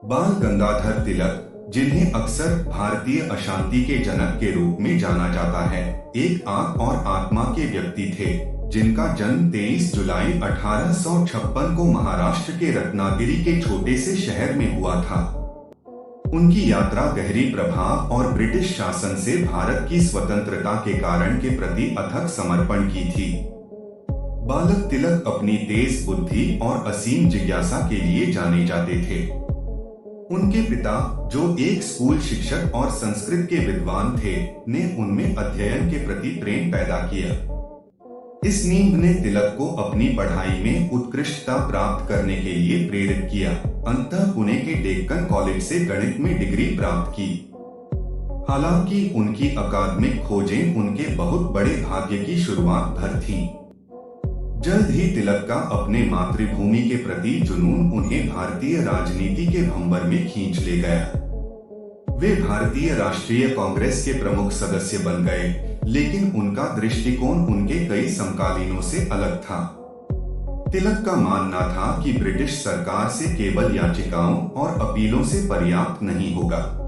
बाल गंगाधर तिलक, जिन्हें अक्सर भारतीय अशांति के जनक के रूप में जाना जाता है, एक आंख और आत्मा के व्यक्ति थे, जिनका जन्म 23 जुलाई 1856 को महाराष्ट्र के रत्नागिरी के छोटे से शहर में हुआ था। उनकी यात्रा गहरी प्रभाव और ब्रिटिश शासन से भारत की स्वतंत्रता के कारण के प्रति अथक समर्पण की थी। बालक तिलक अपनी तेज बुद्धि और असीम जिज्ञासा के लिए जाने जाते थे। उनके पिता, जो एक स्कूल शिक्षक और संस्कृत के विद्वान थे, ने उनमें अध्ययन के प्रति प्रेम पैदा किया। इस नींव ने तिलक को अपनी पढ़ाई में उत्कृष्टता प्राप्त करने के लिए प्रेरित किया। अंततः पुणे के डेक्कन कॉलेज से गणित में डिग्री प्राप्त की। हालांकि उनकी अकादमिक खोजें उनके बहुत बड़े भाग्य की शुरुआत भर थीं। जल्द ही तिलक का अपने मातृभूमि के प्रति जुनून उन्हें भारतीय राजनीति के भंवर में खींच ले गया। वे भारतीय राष्ट्रीय कांग्रेस के प्रमुख सदस्य बन गए, लेकिन उनका दृष्टिकोण उनके कई समकालीनों से अलग था। तिलक का मानना था कि ब्रिटिश सरकार से केवल याचिकाओं और अपीलों से पर्याप्त नहीं होगा।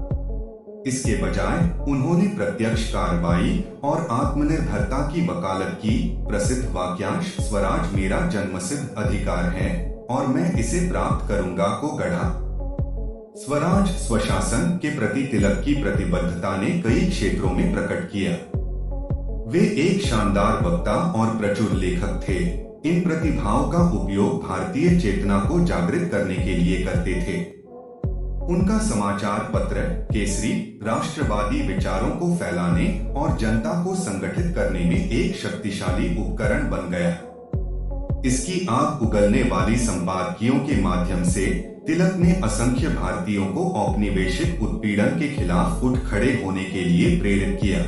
इसके बजाय उन्होंने प्रत्यक्ष कार्रवाई और आत्मनिर्भरता की वकालत की। प्रसिद्ध वाक्यांश "स्वराज मेरा जन्मसिद्ध अधिकार है और मैं इसे प्राप्त करूंगा" को गढ़ा। स्वराज स्वशासन के प्रति तिलक की प्रतिबद्धता ने कई क्षेत्रों में प्रकट किया। वे एक शानदार वक्ता और प्रचुर लेखक थे। इन प्रतिभाओं का उपयोग भारतीय चेतना को जागृत करने के लिए करते थे। उनका समाचार पत्र केसरी राष्ट्रवादी विचारों को फैलाने और जनता को संगठित करने में एक शक्तिशाली उपकरण बन गया। इसकी आग उगलने वाली संपादकियों के माध्यम से तिलक ने असंख्य भारतीयों को औपनिवेशिक उत्पीड़न के खिलाफ उठ खड़े होने के लिए प्रेरित किया।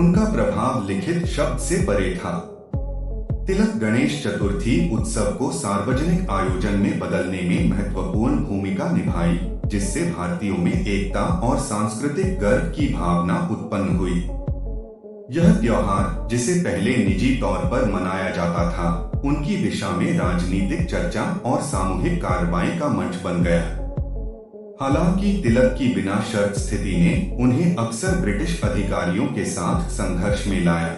उनका प्रभाव लिखित शब्द से परे था। तिलक गणेश चतुर्थी उत्सव को सार्वजनिक आयोजन में बदलने में महत्वपूर्ण भूमिका निभाई, जिससे भारतीयों में एकता और सांस्कृतिक गर्व की भावना उत्पन्न हुई। यह त्योहार, जिसे पहले निजी तौर पर मनाया जाता था, उनकी दिशा में राजनीतिक चर्चा और सामूहिक कार्रवाई का मंच बन गया। हालांकि तिलक की बिना शर्त स्थिति ने उन्हें अक्सर ब्रिटिश अधिकारियों के साथ संघर्ष में लाया।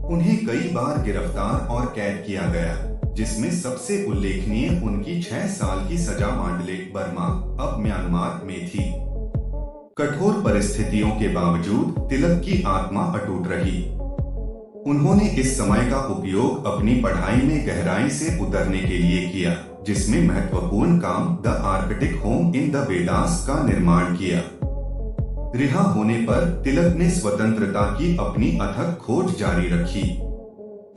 उन्हें कई बार गिरफ्तार और कैद किया गया, जिसमें सबसे उल्लेखनीय उनकी 6 साल की सजा मांडले बर्मा, अब म्यांमार में थी। कठोर परिस्थितियों के बावजूद तिलक की आत्मा अटूट रही। उन्होंने इस समय का उपयोग अपनी पढ़ाई में गहराई से उतरने के लिए किया, जिसमें महत्वपूर्ण काम the Arctic home in the Vedas का निर्माण किया। रिहा होने पर तिलक ने स्वतंत्रता की अपनी अथक खोज जारी रखी।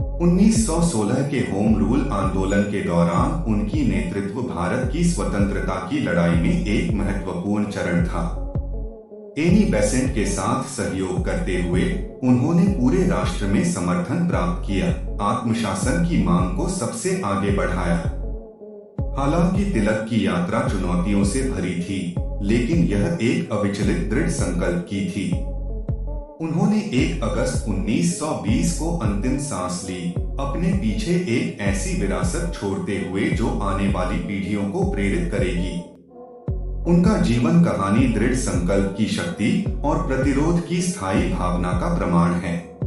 1916 के होम रूल आंदोलन के दौरान उनकी नेतृत्व भारत की स्वतंत्रता की लड़ाई में एक महत्वपूर्ण चरण था। एनी बेसेंट के साथ सहयोग करते हुए उन्होंने पूरे राष्ट्र में समर्थन प्राप्त किया, आत्मशासन की मांग को सबसे आगे बढ़ाया। हालांकि तिलक की यात्रा चुनौतियों से भरी थी, लेकिन यह एक अविचलित दृढ़ संकल्प की थी। उन्होंने 1 अगस्त 1920 को अंतिम सांस ली, अपने पीछे एक ऐसी विरासत छोड़ते हुए जो आने वाली पीढ़ियों को प्रेरित करेगी। उनका जीवन कहानी दृढ़ संकल्प की शक्ति और प्रतिरोध की स्थायी भावना का प्रमाण है।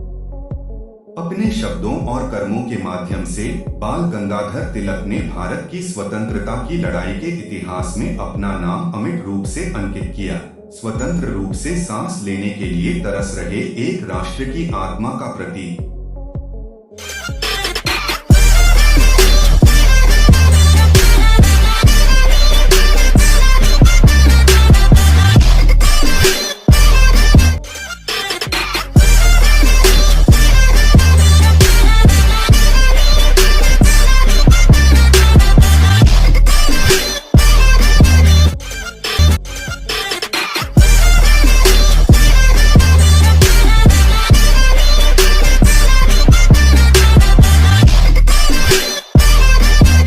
अपने शब्दों और कर्मों के माध्यम से बाल गंगाधर तिलक ने भारत की स्वतंत्रता की लड़ाई के इतिहास में अपना नाम अमिट रूप से अंकित किया। स्वतंत्र रूप से सांस लेने के लिए तरस रहे एक राष्ट्र की आत्मा का प्रतीक।